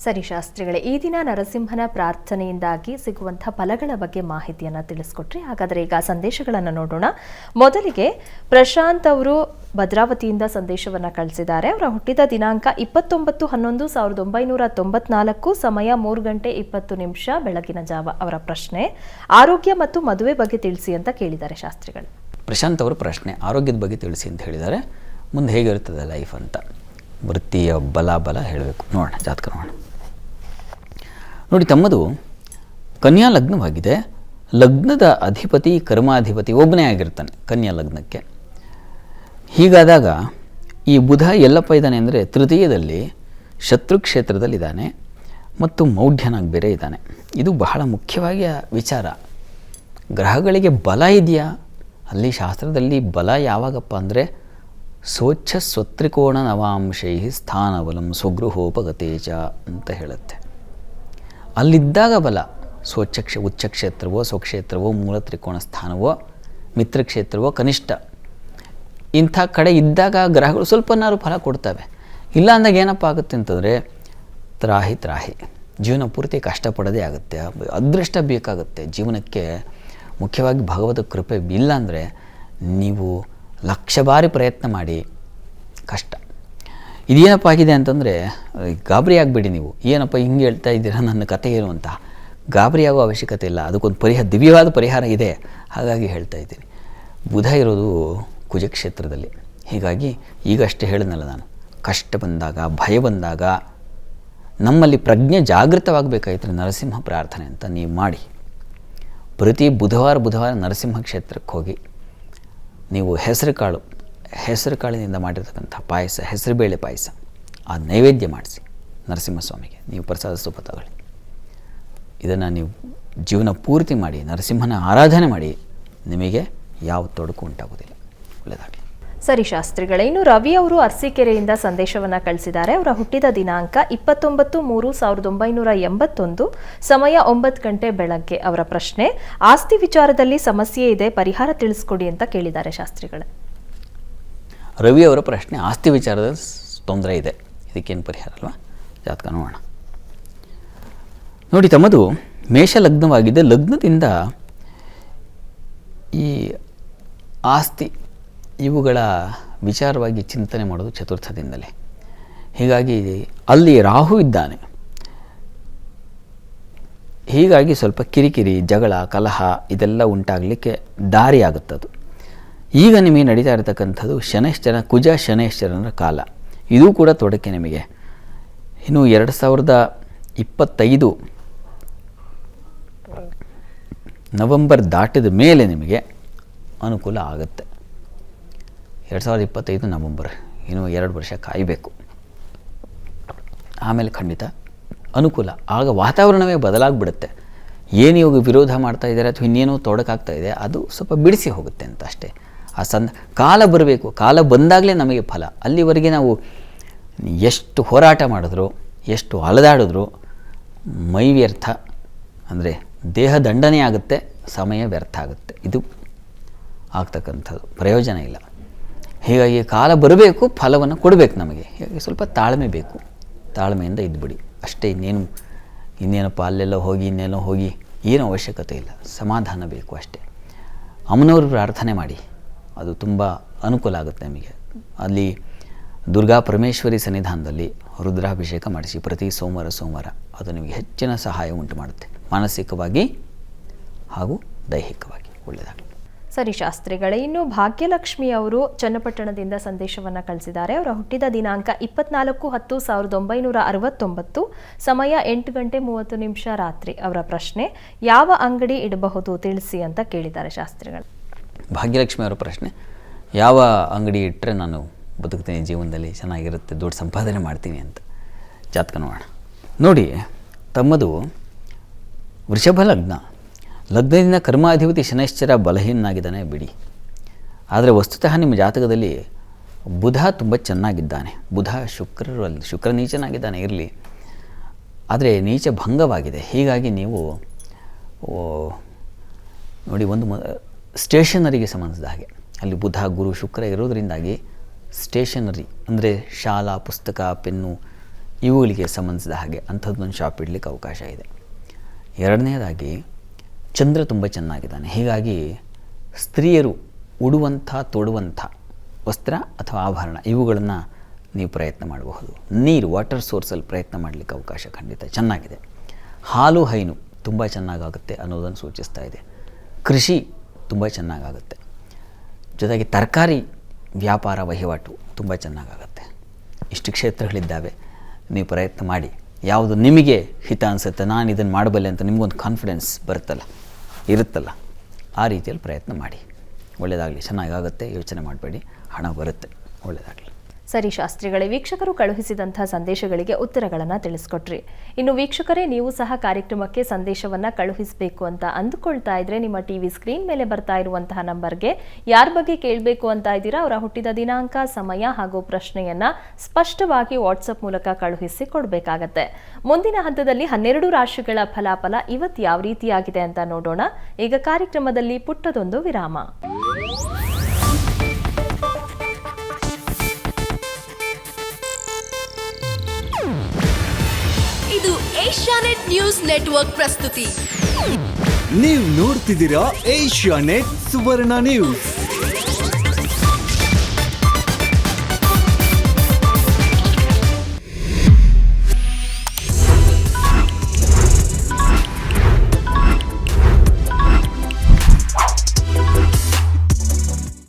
ಸರಿ ಶಾಸ್ತ್ರಿಗಳೇ, ಈ ದಿನ ನರಸಿಂಹನ ಪ್ರಾರ್ಥನೆಯಿಂದಾಗಿ ಸಿಗುವಂತಹ ಫಲಗಳ ಬಗ್ಗೆ ಮಾಹಿತಿಯನ್ನು ತಿಳಿಸ್ಕೊಟ್ರಿ. ಹಾಗಾದರೆ ಈಗ ಸಂದೇಶಗಳನ್ನು ನೋಡೋಣ. ಮೊದಲಿಗೆ ಪ್ರಶಾಂತ್ ಅವರು ಭದ್ರಾವತಿಯಿಂದ ಸಂದೇಶವನ್ನು ಕಳಿಸಿದ್ದಾರೆ. ಅವರ ಹುಟ್ಟಿದ ದಿನಾಂಕ 29/11/1994, ಸಮಯ 3:20 ಬೆಳಗಿನ ಜಾವ. ಅವರ ಪ್ರಶ್ನೆ ಆರೋಗ್ಯ ಮತ್ತು ಮದುವೆ ಬಗ್ಗೆ ತಿಳಿಸಿ ಅಂತ ಕೇಳಿದ್ದಾರೆ ಶಾಸ್ತ್ರಿಗಳು. ಪ್ರಶಾಂತ್ ಅವರ ಪ್ರಶ್ನೆ ಆರೋಗ್ಯದ ಬಗ್ಗೆ ತಿಳಿಸಿ ಅಂತ ಹೇಳಿದ್ದಾರೆ. ಮುಂದೆ ಹೇಗಿರ್ತದೆ ಲೈಫ್ ಅಂತ, ವೃತ್ತಿಯ ಬಲ ಹೇಳಬೇಕು. ನೋಡೋಣ, ಜಾತಕ ನೋಡೋಣ. ನೋಡಿ, ತಮ್ಮದು ಕನ್ಯಾ ಲಗ್ನವಾಗಿದೆ. ಲಗ್ನದ ಅಧಿಪತಿ ಕರ್ಮಾಧಿಪತಿ ಒಬ್ಬನೇ ಆಗಿರ್ತಾನೆ ಕನ್ಯಾ ಲಗ್ನಕ್ಕೆ. ಹೀಗಾದಾಗ ಈ ಬುಧ ಎಲ್ಲಪ್ಪ ಇದ್ದಾನೆ ಅಂದರೆ ತೃತೀಯದಲ್ಲಿ ಶತ್ರು ಕ್ಷೇತ್ರದಲ್ಲಿದ್ದಾನೆ ಮತ್ತು ಮೌಢ್ಯನಾಗಿ ಬೇರೆ ಇದ್ದಾನೆ. ಇದು ಬಹಳ ಮುಖ್ಯವಾಗಿ ವಿಚಾರ. ಗ್ರಹಗಳಿಗೆ ಬಲ ಇದೆಯಾ? ಅಲ್ಲಿ ಶಾಸ್ತ್ರದಲ್ಲಿ ಬಲ ಯಾವಾಗಪ್ಪ ಅಂದರೆ ಸ್ವಚ್ಛ ಸ್ವತ್ರಿಕೋಣ ನವಾಂಶೈ ಸ್ಥಾನಬಲಂ ಸ್ವಗೃಹೋಪಗತೇಚ ಅಂತ ಹೇಳುತ್ತೆ. ಅಲ್ಲಿದ್ದಾಗ ಬಲ. ಉಚ್ಚಕ್ಷೇತ್ರವೋ ಸ್ವಕ್ಷೇತ್ರವೋ ಮೂಲ ತ್ರಿಕೋಣ ಸ್ಥಾನವೋ ಮಿತ್ರಕ್ಷೇತ್ರವೋ ಕನಿಷ್ಠ ಇಂಥ ಕಡೆ ಇದ್ದಾಗ ಗ್ರಹಗಳು ಸ್ವಲ್ಪನಾರು ಫಲ ಕೊಡ್ತವೆ. ಇಲ್ಲ ಅಂದಾಗ ಏನಪ್ಪ ಆಗುತ್ತೆ ಅಂತಂದರೆ ತ್ರಾಹಿ ಜೀವನ ಪೂರ್ತಿ ಕಷ್ಟಪಡೋದೇ ಆಗುತ್ತೆ. ಅದೃಷ್ಟ ಬೇಕಾಗುತ್ತೆ ಜೀವನಕ್ಕೆ. ಮುಖ್ಯವಾಗಿ ಭಗವತ ಕೃಪೆ ಇಲ್ಲ ಅಂದರೆ ನೀವು ಲಕ್ಷ ಬಾರಿ ಪ್ರಯತ್ನ ಮಾಡಿ ಕಷ್ಟ. ಇದೇನಪ್ಪ ಆಗಿದೆ ಅಂತಂದರೆ ಗಾಬರಿ ಆಗಬೇಡಿ ನೀವು. ಏನಪ್ಪ ಹಿಂಗೆ ಹೇಳ್ತಾ ಇದ್ದೀರಾ, ನನ್ನ ಕಥೆ ಏನು ಅಂತ ಗಾಬರಿ ಆಗೋ ಅವಶ್ಯಕತೆ ಇಲ್ಲ. ಅದಕ್ಕೊಂದು ದಿವ್ಯವಾದ ಪರಿಹಾರ ಇದೆ. ಹಾಗಾಗಿ ಹೇಳ್ತಾ ಇದ್ದೀನಿ. ಬುಧ ಇರೋದು ಕುಜಕ್ಷೇತ್ರದಲ್ಲಿ. ಹೀಗಾಗಿ ಈಗಷ್ಟೇ ಹೇಳಿದ್ನಲ್ಲ ನಾನು, ಕಷ್ಟ ಬಂದಾಗ ಭಯ ಬಂದಾಗ ನಮ್ಮಲ್ಲಿ ಪ್ರಜ್ಞೆ ಜಾಗೃತವಾಗಬೇಕಾಯ್ತು. ನರಸಿಂಹ ಪ್ರಾರ್ಥನೆ ಅಂತ ನೀವು ಮಾಡಿ. ಪ್ರತಿ ಬುಧವಾರ ನರಸಿಂಹ ಕ್ಷೇತ್ರಕ್ಕೆ ಹೋಗಿ ನೀವು ಹೆಸರು ಕಾಳಿನಿಂದ ಮಾಡಿರ್ತಕ್ಕಂಥ ಪಾಯಸ, ಹೆಸರುಬೇಳೆ ಪಾಯಸ, ಆ ನೈವೇದ್ಯ ಮಾಡಿಸಿ ನರಸಿಂಹಸ್ವಾಮಿಗೆ. ನೀವು ಪ್ರಸಾದ ಸೂಪ ತಗೊಳ್ಳಿ. ಇದನ್ನು ನೀವು ಜೀವನ ಪೂರ್ತಿ ಮಾಡಿ, ನರಸಿಂಹನ ಆರಾಧನೆ ಮಾಡಿ. ನಿಮಗೆ ಯಾವ ತೊಡಕು ಉಂಟಾಗೋದಿಲ್ಲ. ಒಳ್ಳೆಯದಾಗಲಿ. ಸರಿ ಶಾಸ್ತ್ರಿಗಳೇ, ಇನ್ನು ರವಿ ಅವರು ಅರಸೀಕೆರೆಯಿಂದ ಸಂದೇಶವನ್ನು ಕಳಿಸಿದ್ದಾರೆ. ಅವರ ಹುಟ್ಟಿದ ದಿನಾಂಕ 29/3/1981, ಸಮಯ 9 ಬೆಳಗ್ಗೆ. ಅವರ ಪ್ರಶ್ನೆ ಆಸ್ತಿ ವಿಚಾರದಲ್ಲಿ ಸಮಸ್ಯೆ ಇದೆ, ಪರಿಹಾರ ತಿಳಿಸ್ಕೊಡಿ ಅಂತ ಕೇಳಿದ್ದಾರೆ ಶಾಸ್ತ್ರಿಗಳೇ. ರವಿ ಅವರ ಪ್ರಶ್ನೆ ಆಸ್ತಿ ವಿಚಾರದ ತೊಂದರೆ ಇದೆ, ಇದಕ್ಕೇನು ಪರಿಹಾರ ಅಲ್ವಾ? ಜಾತಕ ನೋಡೋಣ. ನೋಡಿ, ತಮ್ಮದು ಮೇಷ ಲಗ್ನವಾಗಿದೆ. ಲಗ್ನದಿಂದ ಈ ಆಸ್ತಿ ಇವುಗಳ ವಿಚಾರವಾಗಿ ಚಿಂತನೆ ಮಾಡೋದು ಚತುರ್ಥದಿಂದಲೇ. ಹೀಗಾಗಿ ಅಲ್ಲಿ ರಾಹು ಇದ್ದಾನೆ. ಹೀಗಾಗಿ ಸ್ವಲ್ಪ ಕಿರಿಕಿರಿ, ಜಗಳ, ಕಲಹ ಇದೆಲ್ಲ ಉಂಟಾಗಲಿಕ್ಕೆ ದಾರಿಯಾಗುತ್ತದು. ಈಗ ನಿಮಗೆ ನಡೀತಾ ಇರತಕ್ಕಂಥದ್ದು ಕುಜ ಶನೈಶ್ಚರನ ಕಾಲ. ಇದೂ ಕೂಡ ತೊಡಕೆ ನಿಮಗೆ. ಇನ್ನು 2025 ನವೆಂಬರ್ ದಾಟಿದ ಮೇಲೆ ನಿಮಗೆ ಅನುಕೂಲ ಆಗುತ್ತೆ. 2025 ನವೆಂಬರ್, ಇನ್ನೂ 2 ವರ್ಷ ಕಾಯಬೇಕು. ಆಮೇಲೆ ಖಂಡಿತ ಅನುಕೂಲ. ಆಗ ವಾತಾವರಣವೇ ಬದಲಾಗಿಬಿಡುತ್ತೆ. ಏನು ಇವಾಗ ವಿರೋಧ ಮಾಡ್ತಾ ಇದ್ದಾರೆ ಅಥವಾ ಇನ್ನೇನೋ ತೊಡಕಾಗ್ತಾ ಇದೆ, ಅದು ಸ್ವಲ್ಪ ಬಿಡಿಸಿ ಹೋಗುತ್ತೆ ಅಂತ ಅಷ್ಟೇ. ಕಾಲ ಬರಬೇಕು. ಕಾಲ ಬಂದಾಗಲೇ ನಮಗೆ ಫಲ. ಅಲ್ಲಿವರೆಗೆ ನಾವು ಎಷ್ಟು ಹೋರಾಟ ಮಾಡಿದ್ರು, ಎಷ್ಟು ಅಲೆದಾಡಿದ್ರು ಮೈ ವ್ಯರ್ಥ, ಅಂದರೆ ದೇಹ ದಂಡನೆ ಆಗುತ್ತೆ, ಸಮಯ ವ್ಯರ್ಥ ಆಗುತ್ತೆ. ಇದು ಆಗ್ತಕ್ಕಂಥದ್ದು, ಪ್ರಯೋಜನ ಇಲ್ಲ. ಹೀಗಾಗಿ ಕಾಲ ಬರಬೇಕು, ಫಲವನ್ನು ಕೊಡಬೇಕು ನಮಗೆ. ಹೀಗಾಗಿ ಸ್ವಲ್ಪ ತಾಳ್ಮೆ ಬೇಕು. ತಾಳ್ಮೆಯಿಂದ ಇದ್ಬಿಡಿ ಅಷ್ಟೇ. ಇನ್ನೇನಪ್ಪ ಅಲ್ಲೆಲ್ಲ ಹೋಗಿ ಇನ್ನೆಲ್ಲೋ ಹೋಗಿ ಏನೂ ಅವಶ್ಯಕತೆ ಇಲ್ಲ. ಸಮಾಧಾನ ಬೇಕು ಅಷ್ಟೇ. ಅಮ್ಮನವರು ಪ್ರಾರ್ಥನೆ ಮಾಡಿ, ಅದು ತುಂಬ ಅನುಕೂಲ ಆಗುತ್ತೆ ನಿಮಗೆ. ಅಲ್ಲಿ ದುರ್ಗಾ ಪರಮೇಶ್ವರಿ ಸನ್ನಿಧಾನದಲ್ಲಿ ರುದ್ರಾಭಿಷೇಕ ಮಾಡಿಸಿ ಪ್ರತಿ ಸೋಮವಾರ ಅದು ನಿಮಗೆ ಹೆಚ್ಚಿನ ಸಹಾಯ ಉಂಟು ಮಾಡುತ್ತೆ, ಮಾನಸಿಕವಾಗಿ ಹಾಗೂ ದೈಹಿಕವಾಗಿ. ಒಳ್ಳೆಯದಾಗಲಿ. ಸರಿ ಶಾಸ್ತ್ರಿಗಳೇ, ಇನ್ನು ಭಾಗ್ಯಲಕ್ಷ್ಮಿ ಅವರು ಚನ್ನಪಟ್ಟಣದಿಂದ ಸಂದೇಶವನ್ನು ಕಳಿಸಿದ್ದಾರೆ. ಅವರ ಹುಟ್ಟಿದ ದಿನಾಂಕ 24/10/1969, ಸಮಯ 8:30 ರಾತ್ರಿ. ಅವರ ಪ್ರಶ್ನೆ ಯಾವ ಅಂಗಡಿ ಇಡಬಹುದು ತಿಳಿಸಿ ಅಂತ ಕೇಳಿದ್ದಾರೆ ಶಾಸ್ತ್ರಿಗಳು. ಭಾಗ್ಯಲಕ್ಷ್ಮಿ ಅವರ ಪ್ರಶ್ನೆ ಯಾವ ಅಂಗಡಿ ಇಟ್ಟರೆ ನಾನು ಬದುಕ್ತೀನಿ, ಜೀವನದಲ್ಲಿ ಚೆನ್ನಾಗಿರುತ್ತೆ, ದೊಡ್ಡ ಸಂಪಾದನೆ ಮಾಡ್ತೀನಿ ಅಂತ. ಜಾತಕ ನೋಡೋಣ. ನೋಡಿ, ತಮ್ಮದು ವೃಷಭ ಲಗ್ನ. ಲಗ್ನದಿಂದ ಕರ್ಮಾಧಿಪತಿ ಶನೈಶ್ಚರ ಬಲಹೀನಾಗಿದ್ದಾನೆ ಬಿಡಿ. ಆದರೆ ವಸ್ತುತಃ ನಿಮ್ಮ ಜಾತಕದಲ್ಲಿ ಬುಧ ತುಂಬ ಚೆನ್ನಾಗಿದ್ದಾನೆ. ಬುಧ ಶುಕ್ರ ನೀಚನಾಗಿದ್ದಾನೆ, ಇರಲಿ. ಆದರೆ ನೀಚ ಭಂಗವಾಗಿದೆ. ಹೀಗಾಗಿ ನೀವು ನೋಡಿ, ಒಂದು ಸ್ಟೇಷನರಿಗೆ ಸಂಬಂಧಿಸಿದ ಹಾಗೆ ಅಲ್ಲಿ ಬುಧ ಗುರು ಶುಕ್ರ ಇರೋದರಿಂದಾಗಿ ಸ್ಟೇಷನರಿ ಅಂದರೆ ಶಾಲಾ ಪುಸ್ತಕ, ಪೆನ್ನು ಇವುಗಳಿಗೆ ಸಂಬಂಧಿಸಿದ ಹಾಗೆ ಅಂಥದ್ದೊಂದು ಶಾಪ್ ಇಡಲಿಕ್ಕೆ ಅವಕಾಶ ಇದೆ. ಎರಡನೇದಾಗಿ ಚಂದ್ರ ತುಂಬ ಚೆನ್ನಾಗಿದ್ದಾನೆ. ಹೀಗಾಗಿ ಸ್ತ್ರೀಯರು ಉಡುವಂಥ ತೊಡುವಂಥ ವಸ್ತ್ರ ಅಥವಾ ಆಭರಣ ಇವುಗಳನ್ನು ನೀವು ಪ್ರಯತ್ನ ಮಾಡಬಹುದು. ನೀರು, ವಾಟರ್ ಸೋರ್ಸಲ್ಲಿ ಪ್ರಯತ್ನ ಮಾಡಲಿಕ್ಕೆ ಅವಕಾಶ ಖಂಡಿತ ಚೆನ್ನಾಗಿದೆ. ಹಾಲು ಹೈನು ತುಂಬ ಚೆನ್ನಾಗಾಗುತ್ತೆ ಅನ್ನೋದನ್ನು ಸೂಚಿಸ್ತಾ ಇದೆ. ಕೃಷಿ ತುಂಬ ಚೆನ್ನಾಗಾಗುತ್ತೆ. ಜೊತೆಗೆ ತರಕಾರಿ ವ್ಯಾಪಾರ ವಹಿವಾಟು ತುಂಬ ಚೆನ್ನಾಗಾಗುತ್ತೆ. ಇಷ್ಟು ಕ್ಷೇತ್ರಗಳಿದ್ದಾವೆ. ನೀವು ಪ್ರಯತ್ನ ಮಾಡಿ, ಯಾವುದು ನಿಮಗೆ ಹಿತ ಅನಿಸುತ್ತೆ, ನಾನು ಇದನ್ನು ಮಾಡಬಲ್ಲೆ ಅಂತ ನಿಮಗೊಂದು ಕಾನ್ಫಿಡೆನ್ಸ್ ಇರುತ್ತಲ್ಲ, ಆ ರೀತಿಯಲ್ಲಿ ಪ್ರಯತ್ನ ಮಾಡಿ. ಒಳ್ಳೆಯದಾಗಲಿ, ಚೆನ್ನಾಗಾಗುತ್ತೆ, ಯೋಚನೆ ಮಾಡಬೇಡಿ, ಹಣ ಬರುತ್ತೆ. ಒಳ್ಳೆಯದಾಗಲಿ. ಸರಿ ಶಾಸ್ತ್ರಿಗಳೇ, ವೀಕ್ಷಕರು ಕಳುಹಿಸಿದಂಥ ಸಂದೇಶಗಳಿಗೆ ಉತ್ತರಗಳನ್ನು ತಿಳಿಸ್ಕೊಟ್ರಿ. ಇನ್ನು ವೀಕ್ಷಕರೇ, ನೀವು ಸಹ ಕಾರ್ಯಕ್ರಮಕ್ಕೆ ಸಂದೇಶವನ್ನು ಕಳುಹಿಸಬೇಕು ಅಂತ ಅಂದುಕೊಳ್ತಾ ಇದ್ರೆ ನಿಮ್ಮ ಟಿವಿ ಸ್ಕ್ರೀನ್ ಮೇಲೆ ಬರ್ತಾ ಇರುವಂತಹ ನಂಬರ್ಗೆ ಯಾರ ಬಗ್ಗೆ ಕೇಳಬೇಕು ಅಂತ ಇದ್ದೀರಾ ಅವರ ಹುಟ್ಟಿದ ದಿನಾಂಕ, ಸಮಯ ಹಾಗೂ ಪ್ರಶ್ನೆಯನ್ನ ಸ್ಪಷ್ಟವಾಗಿ ವಾಟ್ಸಪ್ ಮೂಲಕ ಕಳುಹಿಸಿ ಕೊಡಬೇಕಾಗತ್ತೆ. ಮುಂದಿನ ಹಂತದಲ್ಲಿ 12 ರಾಶಿಗಳ ಫಲಾಫಲ ಇವತ್ತು ಯಾವ ರೀತಿಯಾಗಿದೆ ಅಂತ ನೋಡೋಣ. ಈಗ ಕಾರ್ಯಕ್ರಮದಲ್ಲಿ ಪುಟ್ಟದೊಂದು ವಿರಾಮ. ಇದು ಏಷ್ಯಾನೆಟ್ ನ್ಯೂಸ್ ನೆಟ್ವರ್ಕ್ ಪ್ರಸ್ತುತಿ. ನೀವು ನೋಡ್ತಿದ್ದೀರಾ ಏಷ್ಯಾನೆಟ್ ಸುವರ್ಣ ನ್ಯೂಸ್.